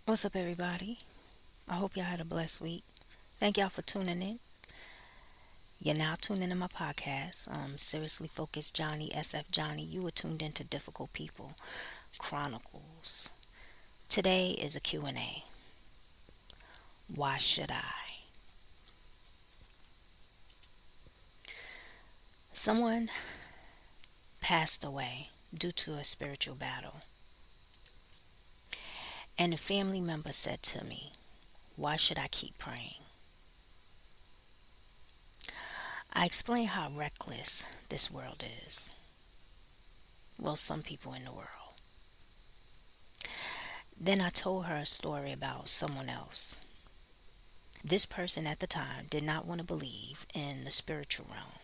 What's up, everybody? I hope y'all had a blessed week. Thank y'all for tuning in. You're now tuned into my podcast. Seriously Focused Johnnie, SF Johnnie. You were tuned into Difficult People Chronicles. Today is a Q&A. Why should I? Someone passed away due to a spiritual battle, and a family member said to me, why should I keep praying? I explained how reckless this world is. Well, some people in the world. Then I told her a story about someone else. This person at the time did not want to believe in the spiritual realm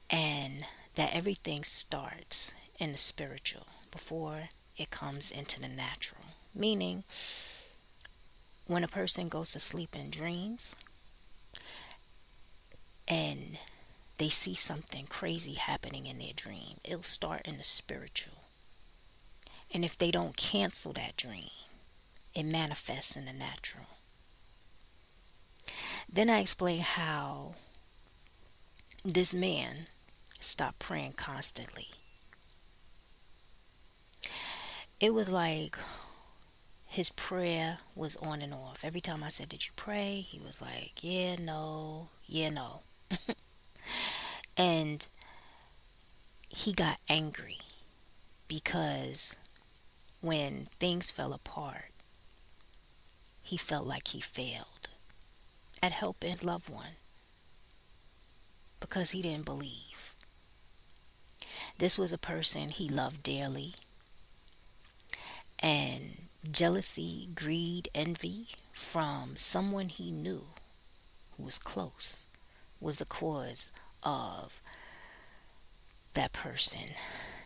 and that everything starts in the spiritual before it comes into the natural. Meaning, when a person goes to sleep in dreams and they see something crazy happening in their dream, it'll start in the spiritual. And if they don't cancel that dream, it manifests in the natural. Then I explained how this man stopped praying constantly. It was like his prayer was on and off. Every time I said, "Did you pray?" He was like, "Yeah, no, yeah, no." And he got angry because when things fell apart, he felt like he failed at helping his loved one because he didn't believe. This was a person he loved dearly, and jealousy, greed, envy from someone he knew who was close was the cause of that person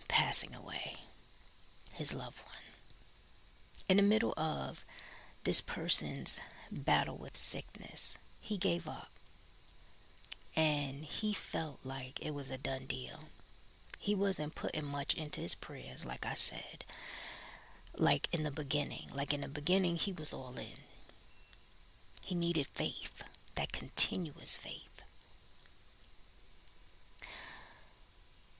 passing away, his loved one. In the middle of this person's battle with sickness, he gave up and he felt like it was a done deal. He wasn't putting much into his prayers, like I said, like in the beginning. Like in the beginning, he was all in. He needed faith, that continuous faith.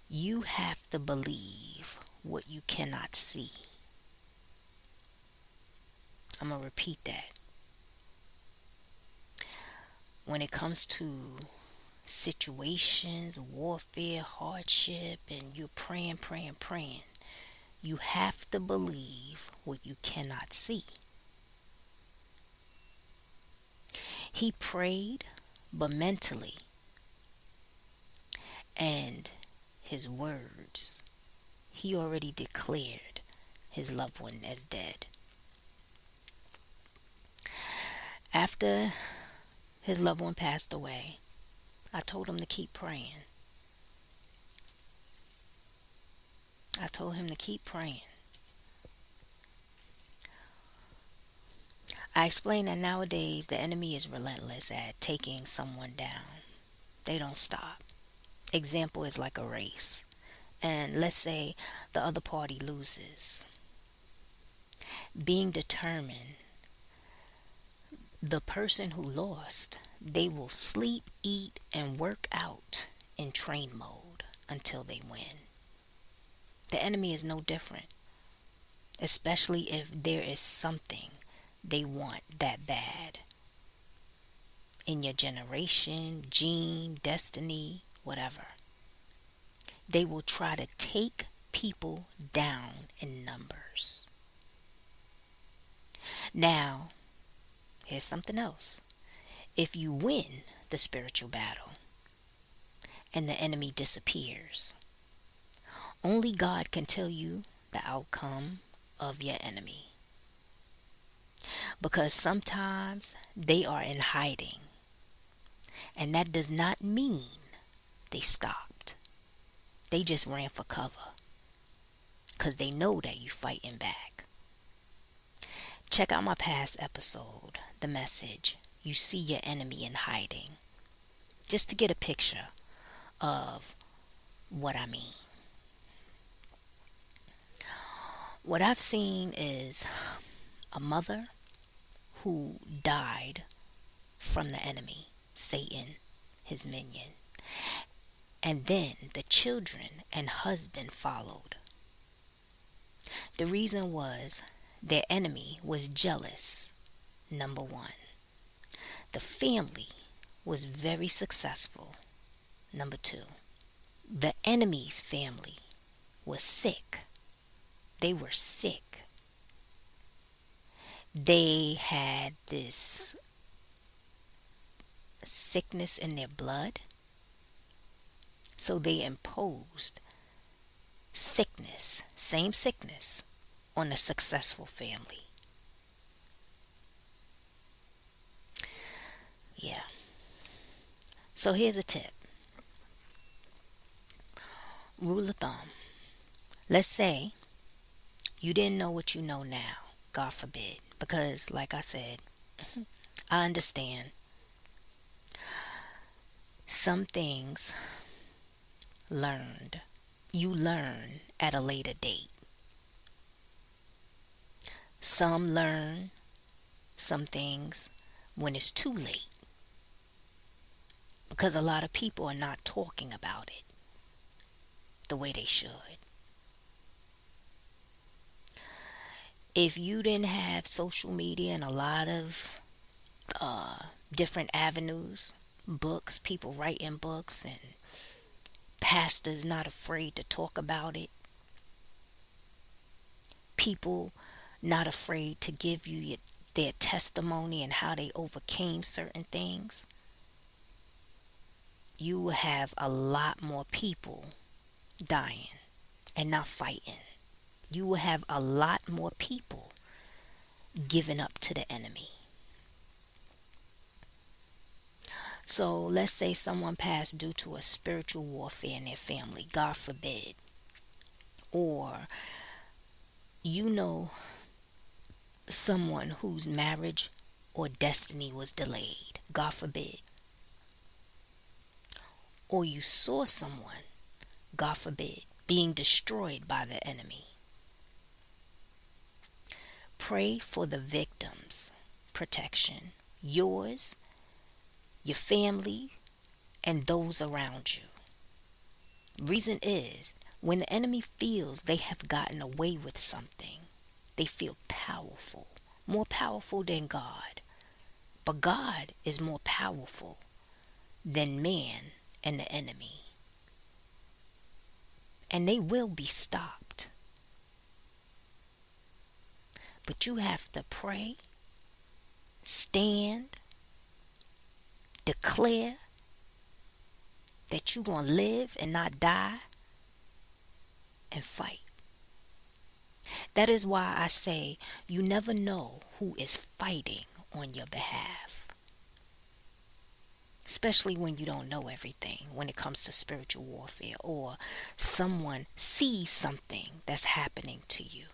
You have to believe what you cannot see. I'm going to repeat that. When it comes to situations, warfare, hardship, and you're praying, praying, praying, you have to believe what you cannot see. He prayed, but mentally, and his words, he already declared his loved one as dead. After his loved one passed away, I told him to keep praying. I told him to keep praying. I explained that nowadays the enemy is relentless at taking someone down. They don't stop. Example is like a race. And let's say the other party loses. Being determined, the person who lost, they will sleep, eat, and work out in train mode until they win. The enemy is no different, especially if there is something they want that bad in your generation, gene, destiny, whatever. They will try to take people down in numbers. Now, here's something else. If you win the spiritual battle and the enemy disappears, only God can tell you the outcome of your enemy. Because sometimes they are in hiding, and that does not mean they stopped. They just ran for cover because they know that you fighting back. Check out my past episode, The Message. You see your enemy in hiding, just to get a picture of what I mean. What I've seen is a mother who died from the enemy, Satan, his minion. And then the children and husband followed. The reason was their enemy was jealous, number one. The family was very successful, number two. The enemy's family was sick. They were sick. They had this sickness in their blood. So they imposed sickness, same sickness, on a successful family. Yeah. So here's a tip. Rule of thumb. Let's say you didn't know what you know now. God forbid. Because, like I said, I understand some things learned. You learn at a later date. Some learn some things when it's too late. Because a lot of people are not talking about it the way they should. If you didn't have social media and a lot of different avenues, books, people writing books, and pastors not afraid to talk about it, people not afraid to give you their testimony and how they overcame certain things, you will have a lot more people dying and not fighting. You will have a lot more people giving up to the enemy. So let's say someone passed due to a spiritual warfare in their family, God forbid. Or you know someone whose marriage or destiny was delayed, God forbid. Or you saw someone, God forbid, being destroyed by the enemy. Pray for the victims' protection, yours, your family, and those around you. Reason is, when the enemy feels they have gotten away with something, they feel powerful, more powerful than God. But God is more powerful than man and the enemy. And they will be stopped. But you have to pray, stand, declare that you're going to live and not die, and fight. That is why I say you never know who is fighting on your behalf. Especially when you don't know everything when it comes to spiritual warfare, or someone sees something that's happening to you.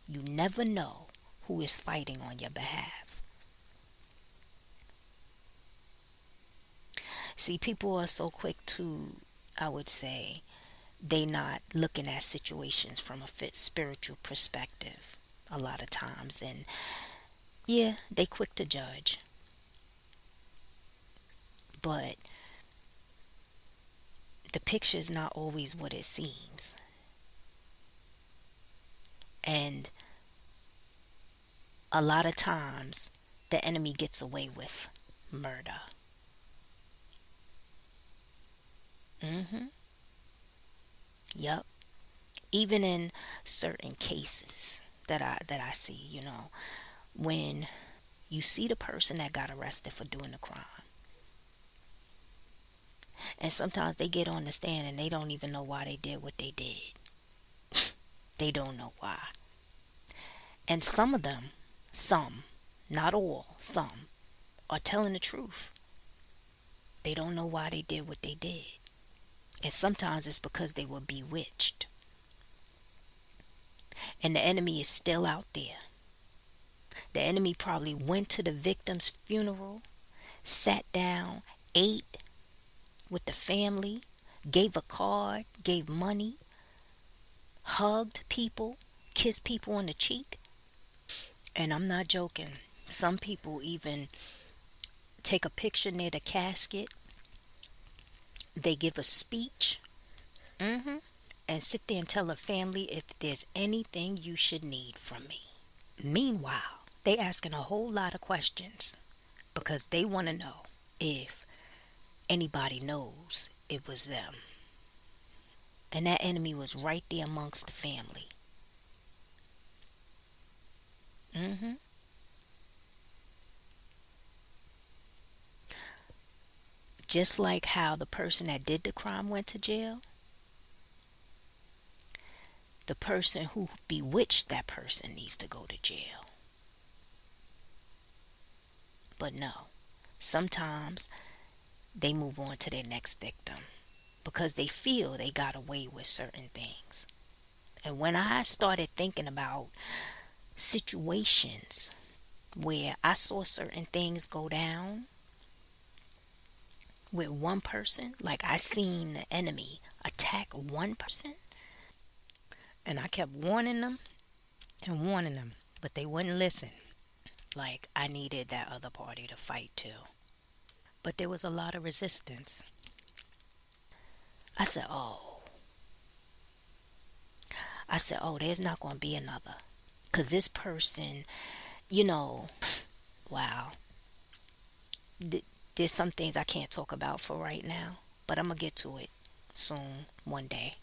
You never know who is fighting on your behalf. See, people are so quick to, I would say, they not looking at situations from a spiritual perspective a lot of times. And yeah, they quick to judge. But the picture is not always what it seems. And a lot of times the enemy gets away with murder. Yep. Even in certain cases that I see, when you see the person that got arrested for doing the crime, and sometimes they get on the stand and they don't even know why they did what they did. They don't know why. And some of them, not all, some, are telling the truth. They don't know why they did what they did. And sometimes it's because they were bewitched. And the enemy is still out there. The enemy probably went to the victim's funeral, sat down, ate with the family, gave a card, gave money, hugged people, kissed people on the cheek, And I'm not joking. Some people even take a picture near the casket, they give a speech, hmm and sit there and tell the family if there's anything you should need from me. Meanwhile, they asking a whole lot of questions because they want to know if anybody knows it was them. And that enemy was right there amongst the family. hmm Just like how the person that did the crime went to jail, the person who bewitched that person needs to go to jail. But no, sometimes they move on to their next victim because they feel they got away with certain things. And when I started thinking about situations where I saw certain things go down with one person, like I seen the enemy attack one person, and I kept warning them and warning them, but they wouldn't listen. Like I needed that other party to fight too. But there was a lot of resistance. I said, oh, there's not going to be another. Because this person, you know, wow, th- there's some things I can't talk about for right now, but I'm going to get to it soon, one day.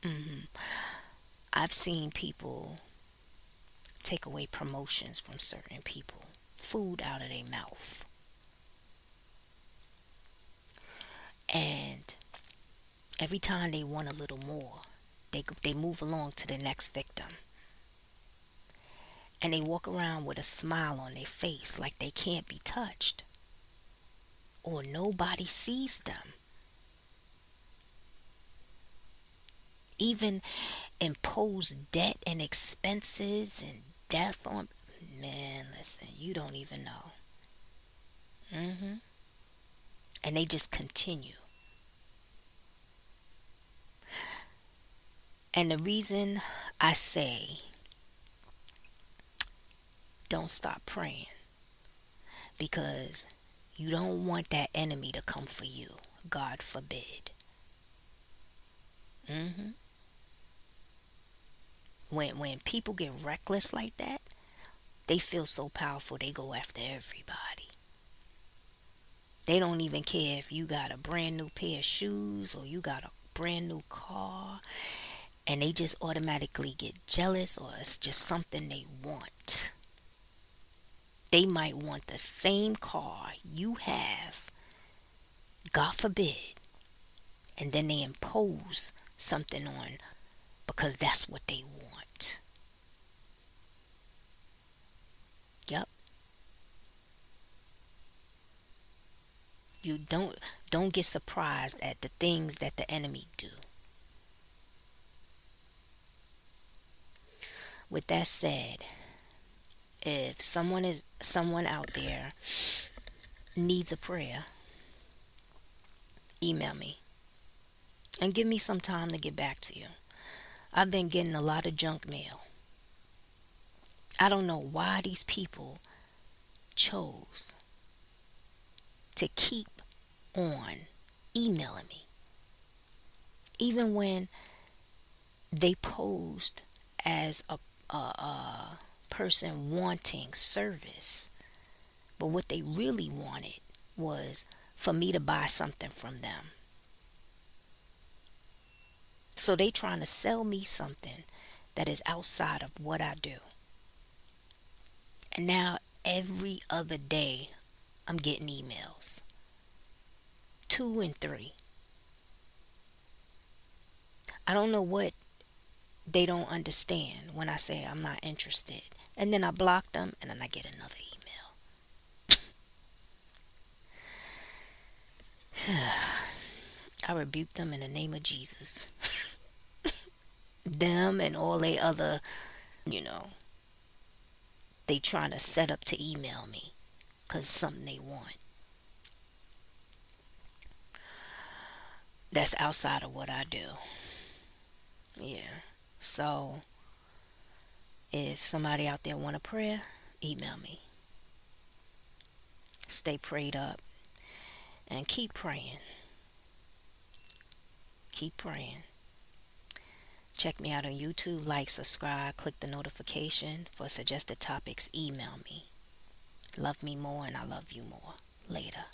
hmm I've seen people take away promotions from certain people, food out of their mouth. And every time they want a little more, they move along to the next victim. And they walk around with a smile on their face like they can't be touched or nobody sees them. Even impose debt and expenses and death on. Man, listen, you don't even know. hmm And they just continue. And the reason I say don't stop praying, because you don't want that enemy to come for you. God forbid. hmm when people get reckless like that, they feel so powerful they go after everybody. They don't even care if you got a brand new pair of shoes or you got a brand new car, and they just automatically get jealous, or it's just something they want. They might want the same car you have, God forbid, and then they impose something on because that's what they want. Yep. You don't get surprised at the things that the enemy do. With that said, if someone out there needs a prayer, email me and give me some time to get back to you. I've been getting a lot of junk mail. I don't know why these people chose to keep on emailing me, even when they posed as a person wanting service. But what they really wanted was for me to buy something from them. So they trying to sell me something that is outside of what I do. And now every other day I'm getting emails. 2 and 3. I don't know what they don't understand when I say I'm not interested. And then I block them and then I get another email. I rebuke them in the name of Jesus. Them and all they other, you know, they trying to set up to email me because something they want. That's outside of what I do. Yeah. So if somebody out there want a prayer, email me. Stay prayed up and keep praying. Keep praying. Check me out on YouTube, like, subscribe, click the notification for suggested topics, email me. Love me more and I love you more. Later.